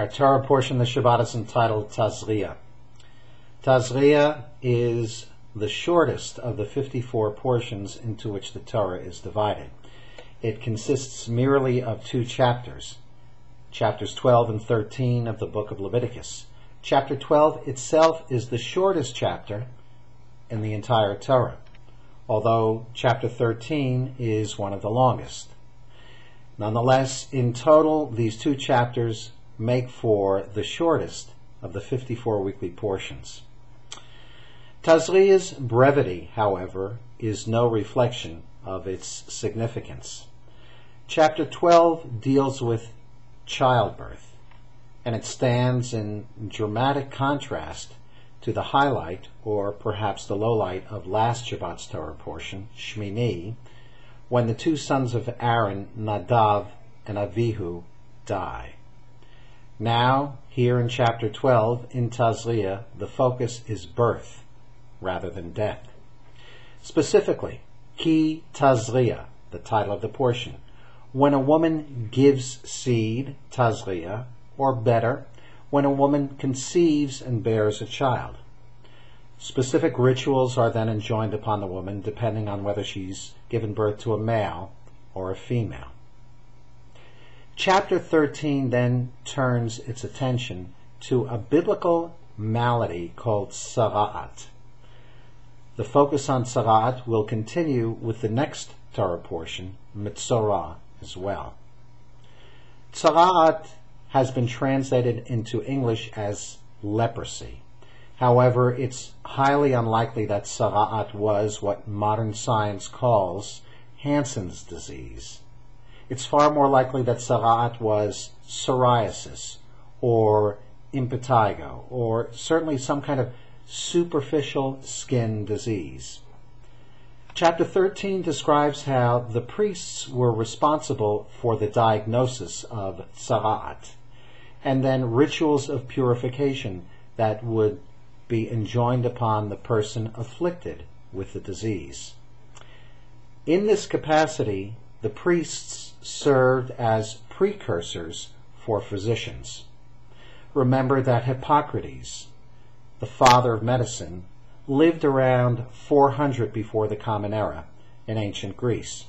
Our Torah portion of the Shabbat is entitled Tazria. Tazria is the shortest of the 54 portions into which the Torah is divided. It consists merely of 2 chapters, chapters 12 and 13 of the book of Leviticus. Chapter 12 itself is the shortest chapter in the entire Torah, although chapter 13 is one of the longest. Nonetheless, in total, these 2 chapters make for the shortest of the 54 weekly portions. Tazria's brevity, however, is no reflection of its significance. Chapter 12 deals with childbirth, and it stands in dramatic contrast to the highlight, or perhaps the lowlight, of last Shabbat's Torah portion, Shmini, when the 2 sons of Aaron, Nadav and Avihu, die. Now, here in chapter 12, in Tazria, the focus is birth rather than death. Specifically, Ki Tazria, the title of the portion. When a woman gives seed, Tazria, or better, when a woman conceives and bears a child. Specific rituals are then enjoined upon the woman depending on whether she's given birth to a male or a female. Chapter 13 then turns its attention to a biblical malady called Tzara'at. The focus on Tzara'at will continue with the next Torah portion, Mitzorah, as well. Tzara'at has been translated into English as leprosy. However, it's highly unlikely that Tzara'at was what modern science calls Hansen's disease. It's far more likely that Tzara'at was psoriasis or impetigo, or certainly some kind of superficial skin disease. Chapter 13 describes how the priests were responsible for the diagnosis of Tzara'at, and then rituals of purification that would be enjoined upon the person afflicted with the disease. In this capacity, the priests served as precursors for physicians. Remember that Hippocrates, the father of medicine, lived around 400 before the Common Era in ancient Greece.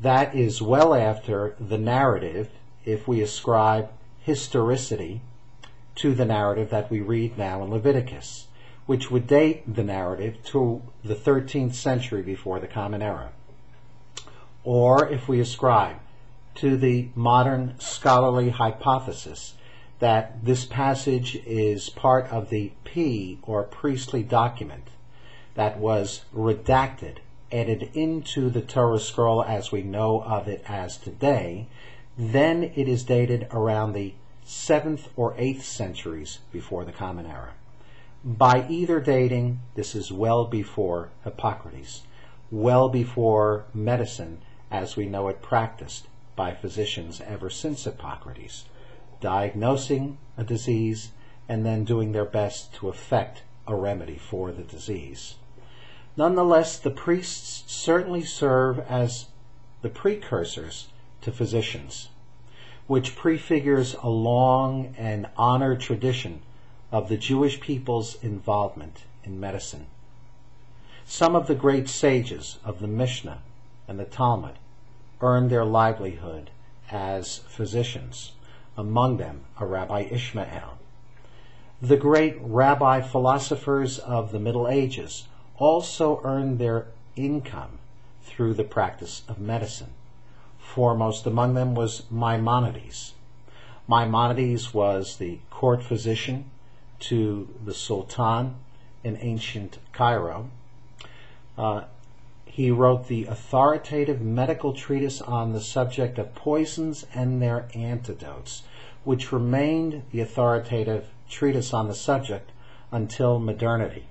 That is well after the narrative, if we ascribe historicity to the narrative that we read now in Leviticus, which would date the narrative to the 13th century before the Common Era. Or if we ascribe to the modern scholarly hypothesis that this passage is part of the P, or priestly document, that was redacted, added into the Torah scroll as we know of it as today, then it is dated around the 7th or 8th centuries before the Common Era. By either dating, this is well before Hippocrates, well before medicine as we know it practiced by physicians ever since Hippocrates, diagnosing a disease and then doing their best to effect a remedy for the disease. Nonetheless, the priests certainly serve as the precursors to physicians, which prefigures a long and honored tradition of the Jewish people's involvement in medicine. Some of the great sages of the Mishnah and the Talmud earned their livelihood as physicians, among them a Rabbi Ishmael. The great rabbi philosophers of the Middle Ages also earned their income through the practice of medicine. Foremost among them was Maimonides. Maimonides was the court physician to the Sultan in ancient Cairo. He wrote the authoritative medical treatise on the subject of poisons and their antidotes, which remained the authoritative treatise on the subject until modernity.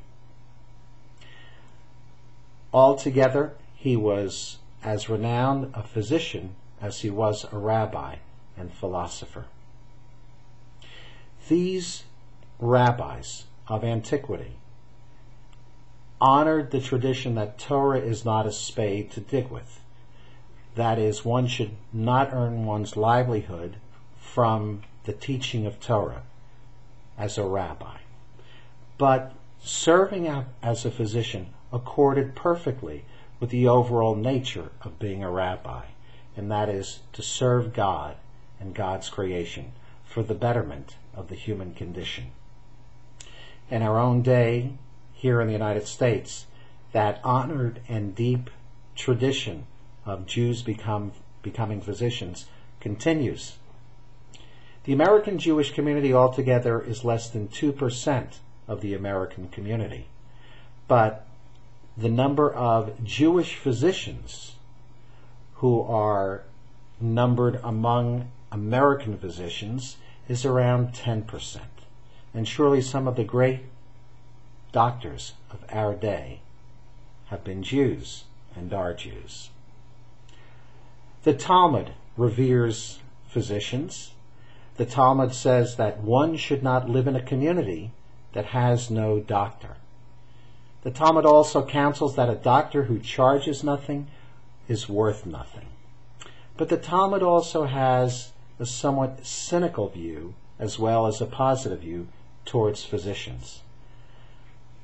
Altogether, he was as renowned a physician as he was a rabbi and philosopher. These rabbis of antiquity honored the tradition that Torah is not a spade to dig with. That is, one should not earn one's livelihood from the teaching of Torah as a rabbi. But serving as a physician accorded perfectly with the overall nature of being a rabbi, and that is to serve God and God's creation for the betterment of the human condition. In our own day, here in the United States, that honored and deep tradition of Jews becoming physicians continues. The American Jewish community altogether is less than 2% of the American community, but the number of Jewish physicians who are numbered among American physicians is around 10%. And surely some of the great doctors of our day have been Jews and are Jews. The Talmud reveres physicians. The Talmud says that one should not live in a community that has no doctor. The Talmud also counsels that a doctor who charges nothing is worth nothing. But the Talmud also has a somewhat cynical view as well as a positive view towards physicians.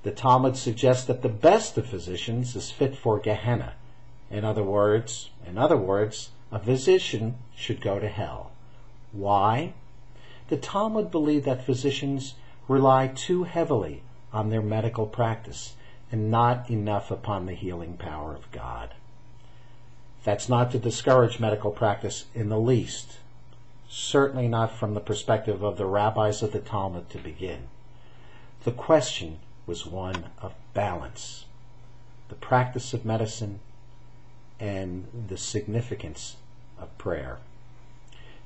The Talmud suggests that the best of physicians is fit for Gehenna. In other words, a physician should go to hell. Why? The Talmud believed that physicians rely too heavily on their medical practice and not enough upon the healing power of God. That's not to discourage medical practice in the least, certainly not from the perspective of the rabbis of the Talmud to begin. The question was one of balance, the practice of medicine and the significance of prayer.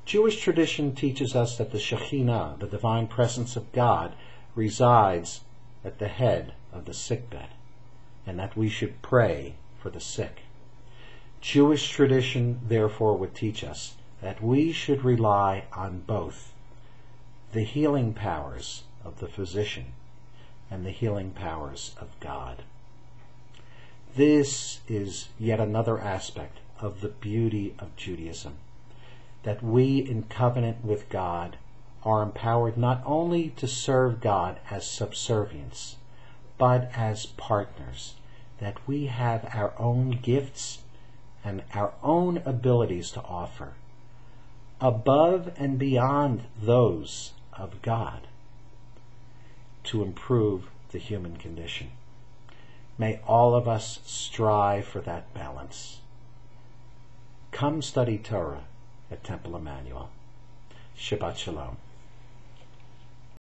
Jewish tradition teaches us that the Shekhinah, the divine presence of God, resides at the head of the sickbed, and that we should pray for the sick. Jewish tradition, therefore, would teach us that we should rely on both the healing powers of the physician and the healing powers of God. This is yet another aspect of the beauty of Judaism, that we in covenant with God are empowered not only to serve God as subservients, but as partners, that we have our own gifts and our own abilities to offer, above and beyond those of God, to improve the human condition. May all of us strive for that balance. Come study Torah at Temple Emmanuel. Shabbat Shalom.